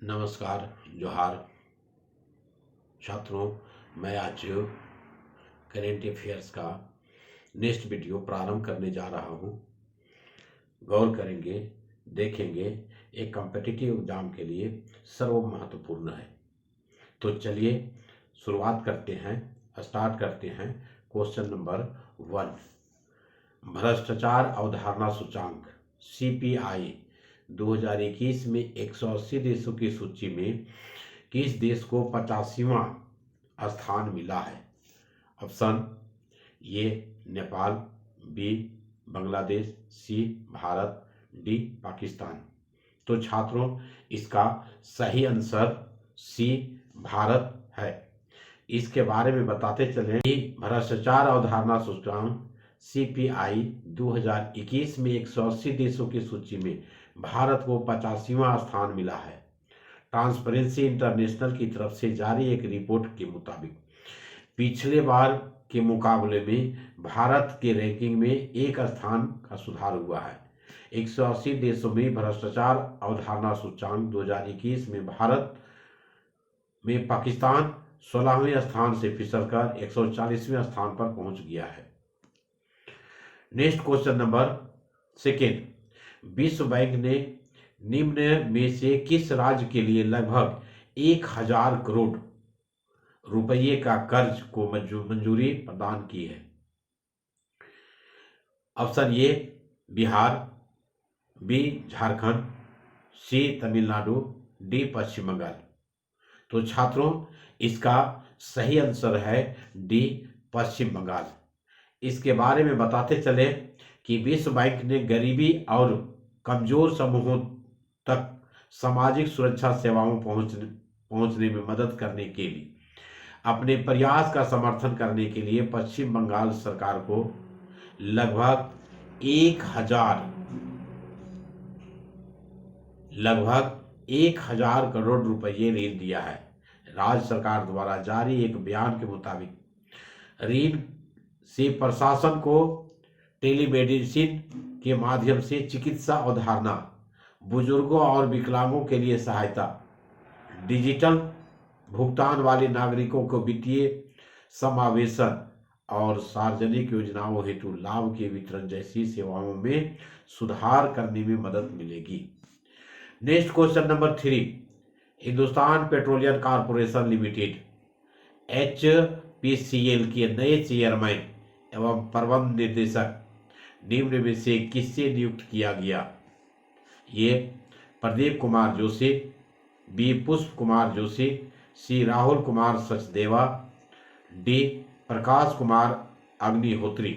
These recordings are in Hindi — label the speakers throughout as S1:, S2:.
S1: नमस्कार, जोहार छात्रों। मैं आज करेंट अफेयर्स का नेक्स्ट वीडियो प्रारंभ करने जा रहा हूं। गौर करेंगे, देखेंगे, एक कॉम्पिटिटिव एग्जाम के लिए सर्व महत्वपूर्ण है। तो चलिए शुरुआत करते हैं, स्टार्ट करते हैं। क्वेश्चन नंबर 1, भ्रष्टाचार अवधारणा सूचांक CPI 2021 में 180 देशों की सूची में किस देश को 85वां स्थान मिला है? Option A Nepal, B Bangladesh, C Bharat, D Pakistan. तो छात्रों, इसका सही आंसर सी भारत है। इसके बारे में बताते चलें कि भ्रष्टाचार अवधारणा सूचकांक CPI 2021 में 180 देशों की सूची में भारत को 85वां स्थान मिला है। ट्रांसपेरेंसी इंटरनेशनल की तरफ से जारी एक रिपोर्ट के मुताबिक पिछले बार के मुकाबले में भारत के रैंकिंग में एक स्थान का सुधार हुआ है। 180 देशों में भ्रष्टाचार अवधारणा सूचकांक 2021 में भारत में पाकिस्तान 16वें स्थान से फिसलकर 140वें स्थान पर पहुंच गया है। नेक्स्ट क्वेश्चन नंबर 2, विश्व बैंक ने निम्न में से किस राज्य के लिए लगभग 1000 करोड़ रुपये का कर्ज को मंजूरी प्रदान की है? Option A Bihar, B Jharkhand, C Tamil Nadu, D Paschim Bangal. तो छात्रों, इसका सही आंसर है डी पश्चिम बंगाल। इसके बारे में बताते चले कि विश्व बैंक ने गरीबी और कमजोर समूहों तक सामाजिक सुरक्षा सेवाओं पहुंचने में मदद करने के लिए अपने प्रयास का समर्थन करने के लिए पश्चिम बंगाल सरकार को लगभग 1000 करोड़ रुपये ऋण दिया है। राज्य सरकार द्वारा जारी एक बयान के मुताबिक ऋण से प्रशासन को टेलीमेडिसिन के माध्यम से चिकित्सा अवधारणा, बुजुर्गों और विकलांगों के लिए सहायता, डिजिटल भुगतान वाले नागरिकों को वित्तीय समावेशन और सार्वजनिक योजनाओं हेतु लाभ के वितरण जैसी सेवाओं में सुधार करने में मदद मिलेगी। Next question number 3, Hindustan petroleum corporation limited HPCL के नए चेयरमैन एवं प्रबंध निदेशक निम्न में से किससे नियुक्त किया गया? ये प्रदीप कुमार जोशी, बी पुष्प कुमार जोशी, सी राहुल कुमार सचदेवा, डी प्रकाश कुमार अग्निहोत्री।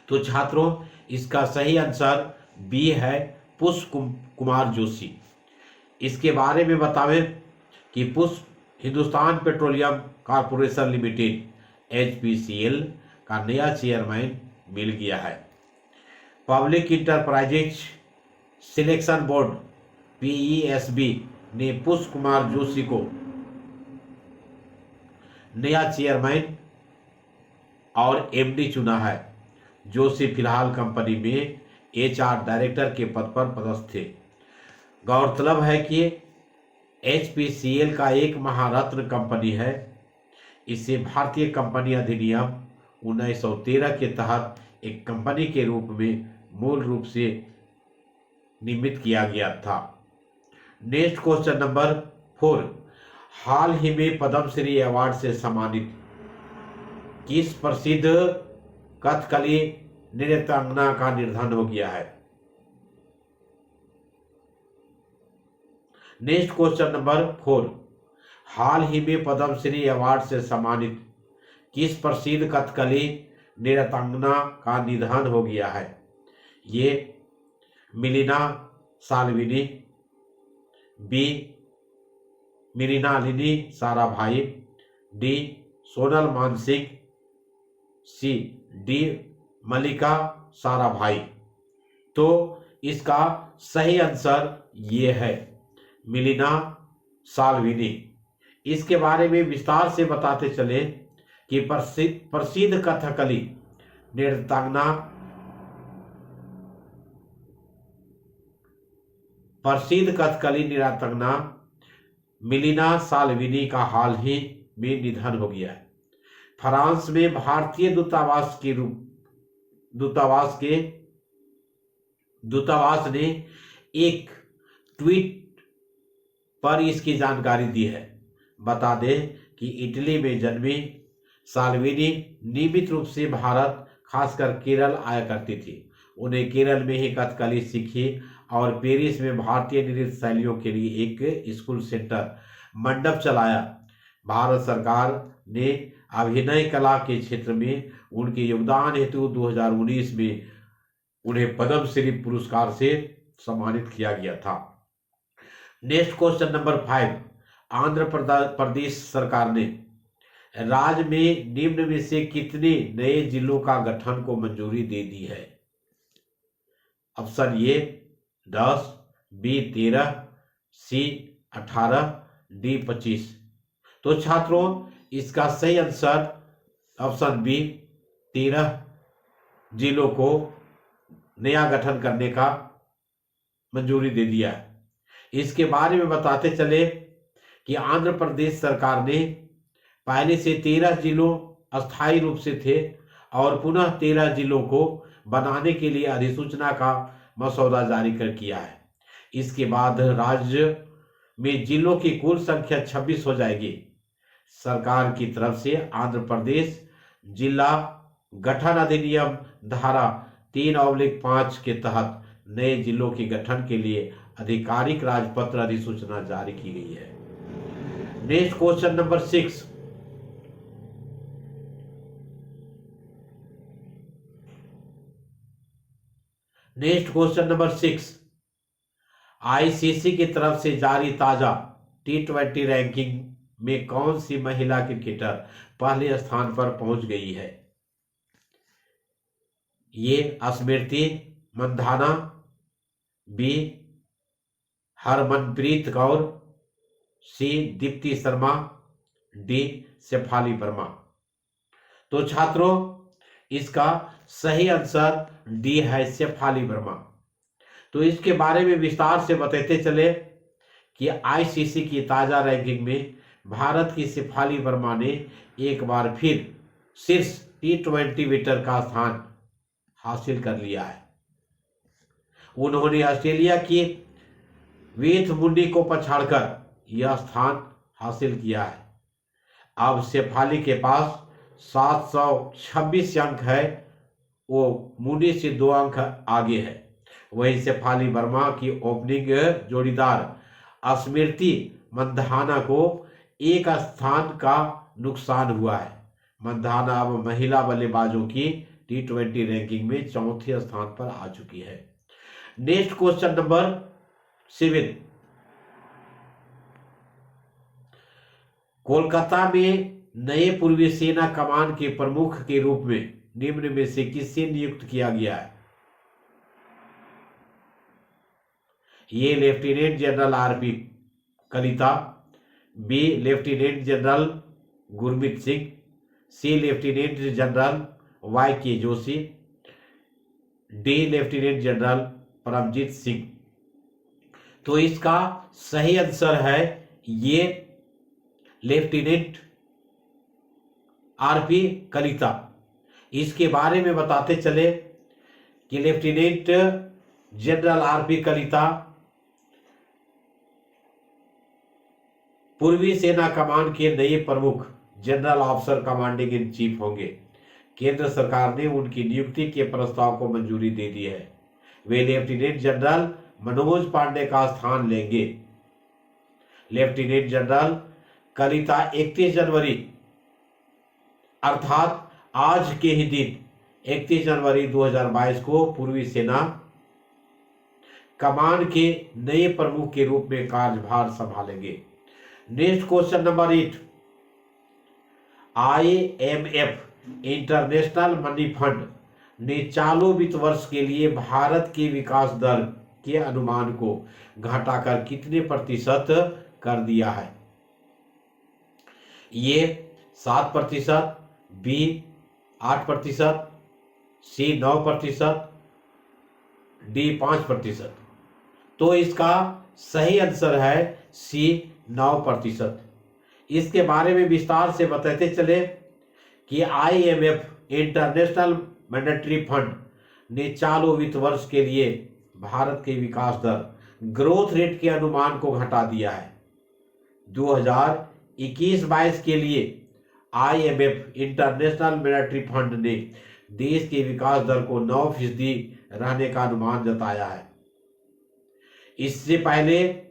S1: तो छात्रों, इसका सही आंसर बी है पुष्प कुमार जोशी। इसके बारे में बतावें कि Hindustan petroleum corporation limited HPCL का नया चेयरमैन मिल गया है। Public enterprises selection board PESB ने पुष्प कुमार जोशी को नया चेयरमैन और MD चुना है। जोशी फिलहाल कंपनी में HR डायरेक्टर के पद पर पदस्थ थे। गौरतलब है कि HPCL का एक महारत्न कंपनी है। इसे भारतीय कंपनी अधिनियम 1913 के तहत एक कंपनी के रूप में मूल रूप से नियमित किया गया था। नेक्स्ट क्वेश्चन नंबर 4, हाल ही में पद्मश्री अवार्ड से सम्मानित किस प्रसिद्ध कथकली नृत्यांगना का निधन हो गया है? नेक्स्ट क्वेश्चन नंबर 4, हाल ही में पद्मश्री अवार्ड से सम्मानित किस प्रसिद्ध कथकली नृत्यांगना का निधन हो गया है? ये Milena Salvini, B Mrinalini Sarabhai, D Sonal Mansingh, C D Mallika Sarabhai. तो इसका सही आंसर ये है मिलिना साल्विनी। इसके बारे में विस्तार से बताते चले कि प्रसिद्ध कथकली नृत्यांगना प्रसिद्ध कथकली नर्तकना मिलिना साल्विनी का हाल ही में निधन हो गया है। फ्रांस में भारतीय दूतावास ने एक ट्वीट पर इसकी जानकारी दी है। बता दें कि इटली में जन्मी साल्विनी नियमित रूप से भारत, खासकर केरल आया करती थी। उन्हें केरल में ही कथकली सीखी और पेरिस में भारतीय नृत्य शैलियों के लिए एक स्कूल सेंटर मंडप चलाया। भारत सरकार ने अभिनय कला के क्षेत्र में उनके योगदान हेतु 2019 में उन्हें पद्मश्री पुरस्कार से सम्मानित किया गया था। Next question number 5, Andhra Pradesh सरकार ने राज्य में निम्न में से कितने नए जिलों का गठन को मंजूरी दे दी है? Option A 10, B 13, C 18, D 25। तो छात्रों इसका सही आंसर ऑप्शन बी 13 जिलों को नया गठन करने का मंजूरी दे दिया है। इसके बारे में बताते चले कि आंध्र प्रदेश सरकार ने पहले से 13 जिलों अस्थायी रूप से थे और पुनः 13 जिलों को बनाने के लिए अधिसूचना का मसौदा जारी कर किया है। इसके बाद राज्य में जिलों की कुल संख्या 26 हो जाएगी। सरकार की तरफ से आंध्र प्रदेश जिला गठन अधिनियम धारा 3/5 के तहत नए जिलों के गठन के लिए आधिकारिक राजपत्र अधिसूचना जारी की गई है। नेक्स्ट क्वेश्चन नंबर 6, आईसीसी की तरफ से जारी ताजा T20 रैंकिंग में कौन सी महिला क्रिकेटर पहले स्थान पर पहुंच गई है? ये स्मृति मंधाना, बी हरमनप्रीत कौर, सी दीप्ति शर्मा, डी शेफाली वर्मा। तो छात्रों इसका सही आंसर डी है शेफाली वर्मा। तो इसके बारे में विस्तार से बताते चले कि आईसीसी की ताजा रैंकिंग में भारत की शेफाली वर्मा ने एक बार फिर शीर्ष T20 विकेटर का स्थान हासिल कर लिया है। उन्होंने ऑस्ट्रेलिया की वेथ मुंडी को पछाड़कर यह स्थान हासिल किया है। अब शेफाली के पास 726 अंक है, वो मुंडी से 2 अंक आगे है। वहीं शेफाली वर्मा की ओपनिंग जोड़ीदार स्मृति मंधाना को एक स्थान का नुकसान हुआ है। मंधाना अब महिला बल्लेबाजों की T20 रैंकिंग में 4थे स्थान पर आ चुकी है। नेक्स्ट क्वेश्चन नंबर 7, कोलकाता में नए पूर्वी सेना कमान के प्रमुख के रूप में निम्न में से किसे नियुक्त किया गया है? ये lieutenant general RP Kalita, B lieutenant general Gurmeet Singh, C lieutenant general YK Joshi, D lieutenant general Paramjit Singh. तो इसका सही आंसर है ये लेफ्टिनेंट आरपी कलिता। इसके बारे में बताते चले कि लेफ्टिनेंट जनरल आरपी कलिता पूर्वी सेना कमान के नए प्रमुख general officer commanding in chief होंगे। केंद्र सरकार ने उनकी नियुक्ति के प्रस्ताव को मंजूरी दे दी है। वे लेफ्टिनेंट जनरल मनोज पांडे का स्थान लेंगे। लेफ्टिनेंट जनरल कलिता 31 जनवरी अर्थात आज के ही दिन 31 जनवरी 2022 को पूर्वी सेना कमान के नए प्रमुख के रूप में कार्यभार संभालेंगे। Next question number 8, IMF international money fund ने चालू वित्त वर्ष के लिए भारत के विकास दर के अनुमान को घटाकर कितने प्रतिशत कर दिया है? ये 7%, बी 8%, सी 9%, डी 5%। तो इसका सही आंसर है सी 9%। इसके बारे में विस्तार से बताते चले कि IMF इंटरनेशनल मॉनेटरी फंड ने चालू वित्त वर्ष के लिए भारत के विकास दर ग्रोथ रेट के अनुमान को घटा दिया है। 2021-22 के लिए IMF इंटरनेशनल मॉनेटरी फंड ने देश के विकास दर को 9% रहने का अनुमान जताया है। इससे पहले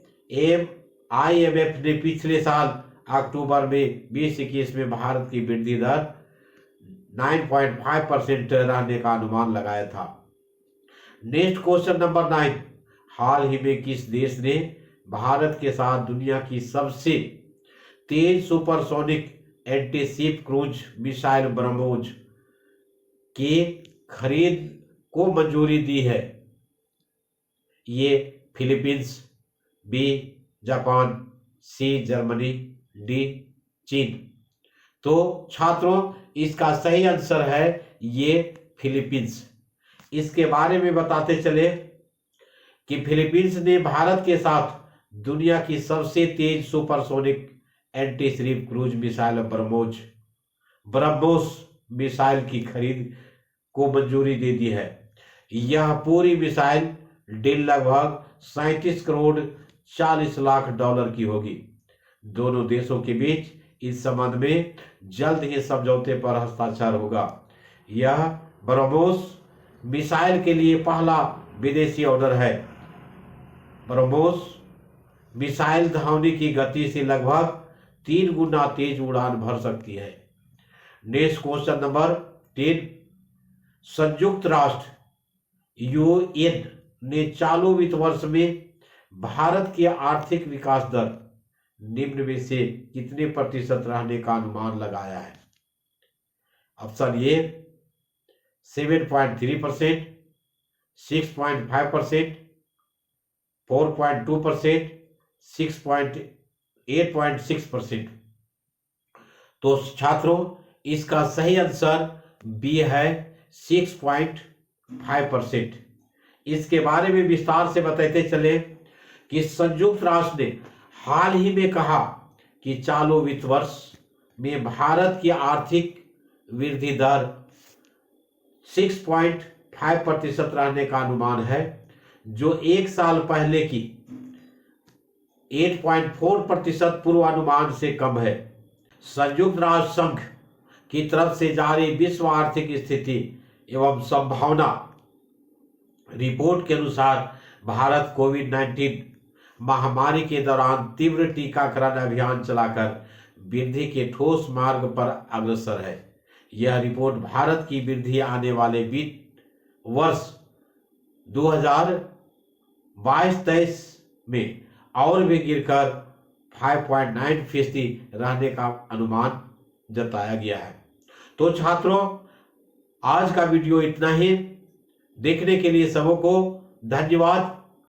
S1: IMF ने पिछले साल अक्टूबर में 2021 में भारत की वृद्धि दर 9.5% रहने का अनुमान लगाया था। नेक्स्ट क्वेश्चन नंबर 9, हाल ही में किस देश ने भारत के साथ दुनिया की सबसे तेज supersonic anti ship cruise missile BrahMos की खरीद को मंजूरी दी है? ये Philippines, B Japan, C Germany, D China. तो छात्रों इसका सही आंसर है ये फिलीपींस। इसके बारे में बताते चले कि फिलीपींस ने भारत के साथ दुनिया की सबसे तेज supersonic anti ship cruise missile BrahMos missile की खरीद को मंजूरी दे दी है। यह पूरी मिसाइल डील लगभग 37 करोड़ 40 लाख डॉलर की होगी। दोनों देशों के बीच इस संबंध में जल्द ही समझौते पर हस्ताक्षर होगा। यह ब्रह्मोस मिसाइल के लिए पहला विदेशी ऑर्डर है। ब्रह्मोस मिसाइल ध्वनि की गति से लगभग 3 गुना तेज उड़ान भर सकती है। नेक्स्ट क्वेश्चन नंबर 10, संयुक्त राष्ट्र UN ने चालू वित्त वर्ष में भारत की आर्थिक विकास दर निम्न में से कितने प्रतिशत रहने का अनुमान लगाया है? ऑप्शन ए 7.3%, 6.5%, 4.2%, 8.6%। तो छात्रों इसका सही आंसर बी है 6.5%। इसके बारे में विस्तार से बताते चले कि संयुक्त राष्ट्र ने हाल ही में कहा कि चालू वित्त वर्ष में भारत की आर्थिक वृद्धि दर 6.5% रहने का अनुमान है, जो एक साल पहले की 8.4% पूर्वानुमान से कम है। संयुक्त राष्ट्र संघ की तरफ से जारी विश्व आर्थिक स्थिति एवं संभावना रिपोर्ट के अनुसार भारत कोविड-19 महामारी के दौरान तीव्र टीकाकरण अभियान चलाकर वृद्धि के ठोस मार्ग पर अग्रसर है। यह रिपोर्ट भारत की वृद्धि आने वाले वित्त वर्ष 2022-23 में और भी गिरकर 5.9% रहने का अनुमान जताया गया है। तो छात्रों आज का वीडियो इतना ही। देखने के लिए सबको धन्यवाद।